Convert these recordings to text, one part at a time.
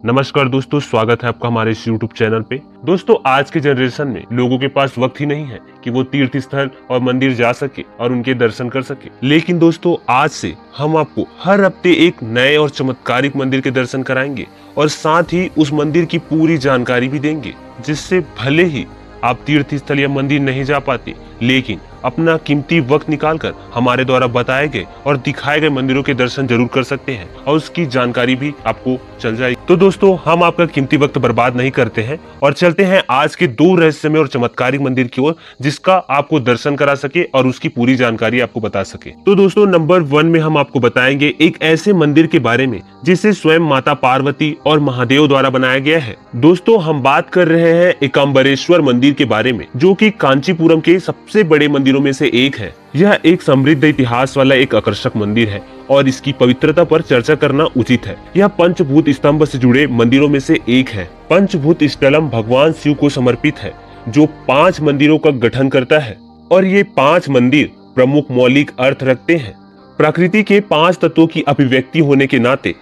नमस्कार दोस्तों, स्वागत है आपका हमारे इस YouTube चैनल पे। दोस्तों, आज के जनरेशन में लोगों के पास वक्त ही नहीं है कि वो तीर्थ स्थल और मंदिर जा सके और उनके दर्शन कर सके। लेकिन दोस्तों, आज से हम आपको हर हफ्ते एक नए और चमत्कारिक मंदिर के दर्शन कराएंगे और साथ ही उस मंदिर की पूरी जानकारी भी देंगे, जिससे भले ही आप तीर्थ स्थल या मंदिर नहीं जा पाते, लेकिन अपना कीमती वक्त निकालकर हमारे द्वारा बताए गए और दिखाए गए मंदिरों के दर्शन जरूर कर सकते हैं और उसकी जानकारी भी आपको चल जाएगी। तो दोस्तों, हम आपका कीमती वक्त बर्बाद नहीं करते हैं और चलते हैं आज के दो रहस्यमय और चमत्कारिक मंदिर की ओर, जिसका आपको दर्शन करा सके और उसकी पूरी जानकारी आपको बता सके। तो दोस्तों, नंबर 1 में हम आपको बताएंगे एक ऐसे मंदिर के बारे में जिसे स्वयं माता पार्वती और महादेव द्वारा बनाया गया है। दोस्तों, हम बात कर रहे हैं एकाम्बरेश्वर मंदिर के बारे में, जो कि कांचीपुरम के सबसे बड़े मंदिरों में से एक है। यह एक समृद्ध इतिहास वाला एक आकर्षक मंदिर है और इसकी पवित्रता पर चर्चा करना उचित है। यह पंचभूत स्तंभ से जुड़े मंदिरों में से एक है। पंचभूत स्थलम भगवान शिव को समर्पित है, जो 5 मंदिरों का गठन करता है और ये 5 मंदिर प्रमुख मौलिक अर्थ रखते हैं। प्रकृति के 5 तत्वों की अभिव्यक्ति होने के नाते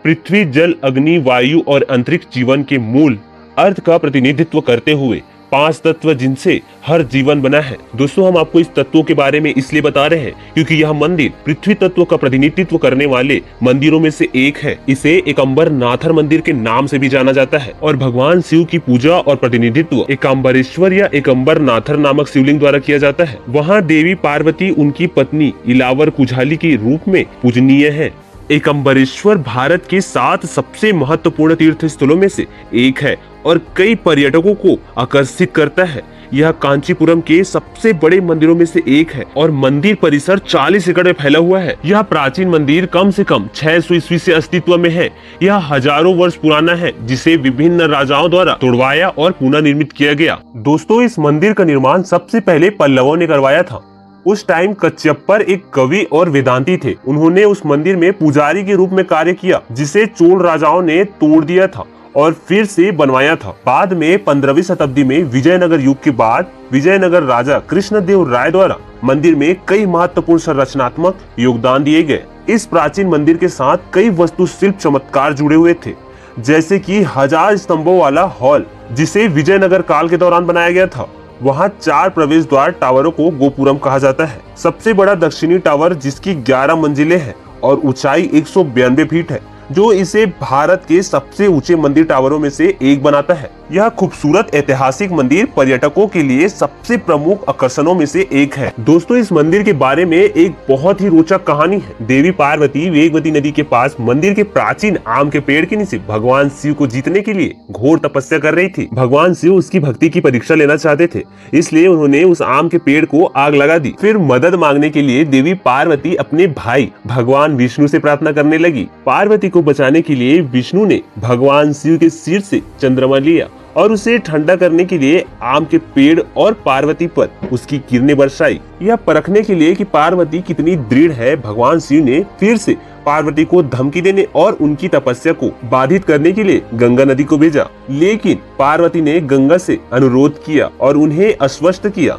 पृथ्वी, जल, अग्नि, वायु और अंतरिक्ष जीवन के मूल अर्थ का प्रतिनिधित्व करते हुए 5 तत्व जिनसे हर जीवन बना है। दोस्तों, हम आपको इस तत्वों के बारे में इसलिए बता रहे हैं क्योंकि यह मंदिर पृथ्वी तत्व का प्रतिनिधित्व करने वाले मंदिरों में से एक है। इसे एकाम्बर नाथर मंदिर के नाम से भी जाना जाता है और भगवान शिव की पूजा और प्रतिनिधित्व एकाम्बरेश्वर या एकाम्बर नाथर नामक शिवलिंग द्वारा किया जाता है। वहाँ देवी पार्वती उनकी पत्नी इलावर कुझाली के रूप में पूजनीय है। एकाम्बरेश्वर भारत के 7 सबसे महत्वपूर्ण तीर्थ स्थलों में से एक है और कई पर्यटकों को आकर्षित करता है। यह कांचीपुरम के सबसे बड़े मंदिरों में से एक है और मंदिर परिसर 40 एकड़ में फैला हुआ है। यह प्राचीन मंदिर कम से कम 600 ईस्वी से अस्तित्व में है। यह हजारों वर्ष पुराना है, जिसे विभिन्न राजाओं द्वारा तोड़वाया और पुनर्निर्मित किया गया। दोस्तों, इस मंदिर का निर्माण सबसे पहले पल्लवों ने करवाया था। उस टाइम कच्छयपर एक कवि और वेदांती थे। उन्होंने उस मंदिर में पुजारी के रूप में कार्य किया, जिसे चोल राजाओं ने तोड़ दिया था और फिर से बनवाया था। बाद में 15वीं शताब्दी में विजयनगर युग के बाद विजयनगर राजा कृष्णदेव राय द्वारा मंदिर में कई महत्वपूर्ण संरचनात्मक योगदान दिए गए। इस प्राचीन मंदिर के साथ कई वास्तुशिल्प चमत्कार जुड़े हुए थे, जैसे कि 1000 स्तंभों वाला हॉल, जिसे विजयनगर काल के दौरान बनाया गया था। वहाँ 4 प्रवेश द्वार टावरों को गोपुरम कहा जाता है। सबसे बड़ा दक्षिणी टावर, जिसकी 11 मंजिलें हैं और ऊंचाई 192 फीट है, जो इसे भारत के सबसे ऊंचे मंदिर टावरों में से एक बनाता है। यह खूबसूरत ऐतिहासिक मंदिर पर्यटकों के लिए सबसे प्रमुख आकर्षणों में से एक है। दोस्तों, इस मंदिर के बारे में एक बहुत ही रोचक कहानी है। देवी पार्वती वेगवती नदी के पास मंदिर के प्राचीन आम के पेड़ के नीचे भगवान शिव को जीतने के लिए घोर तपस्या कर रही थी। भगवान शिव उसकी भक्ति की परीक्षा लेना चाहते थे, इसलिए उन्होंने उस आम के पेड़ को आग लगा दी। फिर मदद मांगने के लिए देवी पार्वती अपने भाई भगवान विष्णु से प्रार्थना करने लगी। पार्वती को बचाने के लिए विष्णु ने भगवान शिव के सिर से चंद्रमा लिया और उसे ठंडा करने के लिए आम के पेड़ और पार्वती पर उसकी किरणें बरसाई। यह परखने के लिए कि पार्वती कितनी दृढ़ है, भगवान शिव ने फिर से पार्वती को धमकी देने और उनकी तपस्या को बाधित करने के लिए गंगा नदी को भेजा। लेकिन पार्वती ने गंगा से अनुरोध किया और उन्हें आश्वस्त किया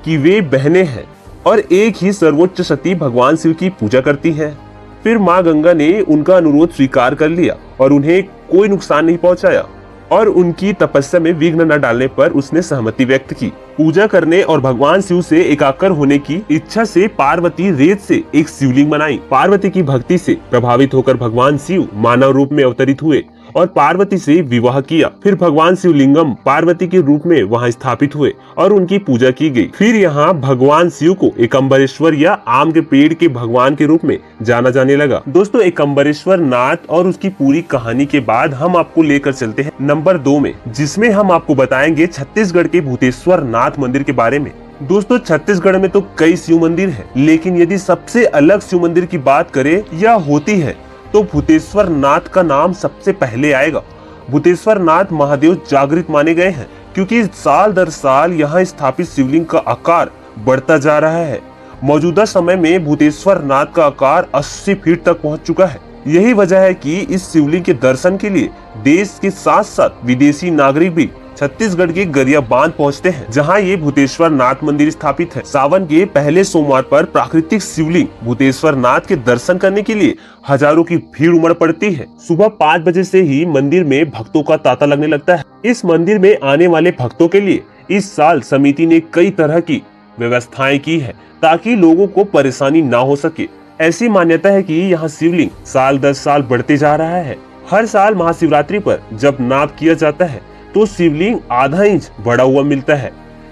कि वे बहनें हैं और एक ही सर्वोच्च सती भगवान शिव की पूजा करती है। फिर माँ गंगा ने उनका अनुरोध स्वीकार कर लिया और उन्हें कोई नुकसान नहीं पहुंचाया और उनकी तपस्या में विघ्न न डालने पर उसने सहमति व्यक्त की। पूजा करने और भगवान शिव से एकाकर होने की इच्छा से पार्वती रेत से एक शिवलिंग बनाई। पार्वती की भक्ति से प्रभावित होकर भगवान शिव मानव रूप में अवतरित हुए और पार्वती से विवाह किया। फिर भगवान शिवलिंगम पार्वती के रूप में वहां स्थापित हुए और उनकी पूजा की गई। फिर यहाँ भगवान शिव को एकाम्बरेश्वर या आम के पेड़ के भगवान के रूप में जाना जाने लगा। दोस्तों, एकाम्बरेश्वर नाथ और उसकी पूरी कहानी के बाद हम आपको लेकर चलते हैं नंबर 2 में, जिसमें हम आपको बताएंगे छत्तीसगढ़ के भूतेश्वर नाथ मंदिर के बारे में। दोस्तों, छत्तीसगढ़ में तो कई शिव मंदिर हैं, लेकिन यदि सबसे अलग शिव मंदिर की बात करें या होती है तो भूतेश्वर नाथ का नाम सबसे पहले आएगा। भूतेश्वर नाथ महादेव जागृत माने गए हैं क्योंकि साल दर साल यहाँ स्थापित शिवलिंग का आकार बढ़ता जा रहा है। मौजूदा समय में भूतेश्वर नाथ का आकार 80 फीट तक पहुँच चुका है। यही वजह है कि इस शिवलिंग के दर्शन के लिए देश के साथ साथ विदेशी नागरिक भी छत्तीसगढ़ के गरिया बांध पहुंचते हैं, जहां ये भूतेश्वर नाथ मंदिर स्थापित है। सावन के पहले सोमवार पर प्राकृतिक शिवलिंग भूतेश्वर नाथ के दर्शन करने के लिए हजारों की भीड़ उमड़ पड़ती है। सुबह 5 बजे से ही मंदिर में भक्तों का तांता लगने लगता है। इस मंदिर में आने वाले भक्तों के लिए इस साल समिति ने कई तरह की व्यवस्थाएं की है, ताकि लोगों को परेशानी ना हो सके। ऐसी मान्यता है कि यहाँ शिवलिंग साल 10 साल बढ़ते जा रहा है। हर साल महाशिवरात्रि पर जब नाप किया जाता है तो शिवलिंग आधा इंच बड़ा हुआ मिलता है।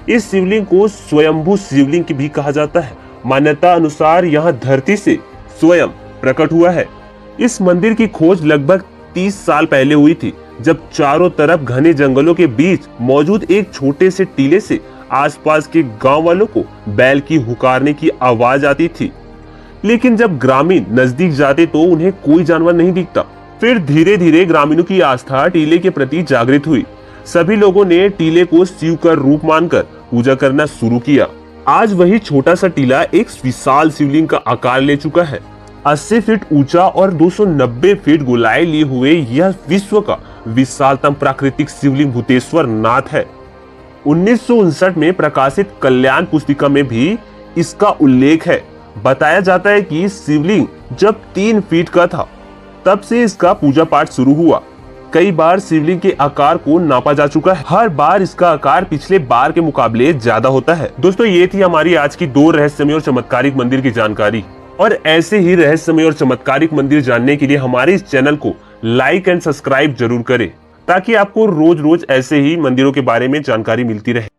इस शिवलिंग को स्वयंभू शिवलिंग भी कहा जाता है। मान्यता अनुसार यहाँ धरती से स्वयं प्रकट हुआ है। इस मंदिर की खोज लगभग 30 साल पहले हुई थी, जब चारों तरफ घने जंगलों के बीच मौजूद एक छोटे से टीले से आसपास के गांव वालों को बैल की हुकारने की आवाज आती थी। लेकिन जब ग्रामीण नजदीक जाते तो उन्हें कोई जानवर नहीं दिखता। फिर धीरे धीरे ग्रामीणों की आस्था टीले के प्रति जागृत हुई। सभी लोगों ने टीले को शिव का रूप मानकर पूजा करना शुरू किया। आज वही छोटा सा टीला एक विशाल शिवलिंग का आकार ले चुका है। 80 फीट ऊंचा और 290 फीट गोलाई लिए हुए यह विश्व का विशालतम प्राकृतिक शिवलिंग भूतेश्वर नाथ है। 1959 में प्रकाशित कल्याण पुस्तिका में भी इसका उल्लेख है। बताया जाता है कि शिवलिंग जब 3 फीट का था तब से इसका पूजा पाठ शुरू हुआ। कई बार शिवलिंग के आकार को नापा जा चुका है। हर बार इसका आकार पिछले बार के मुकाबले ज्यादा होता है। दोस्तों, ये थी हमारी आज की 2 रहस्यमय और चमत्कारिक मंदिर की जानकारी। और ऐसे ही रहस्यमय और चमत्कारिक मंदिर जानने के लिए हमारे इस चैनल को लाइक एंड सब्सक्राइब जरूर करें, ताकि आपको रोज रोज ऐसे ही मंदिरों के बारे में जानकारी मिलती रहे।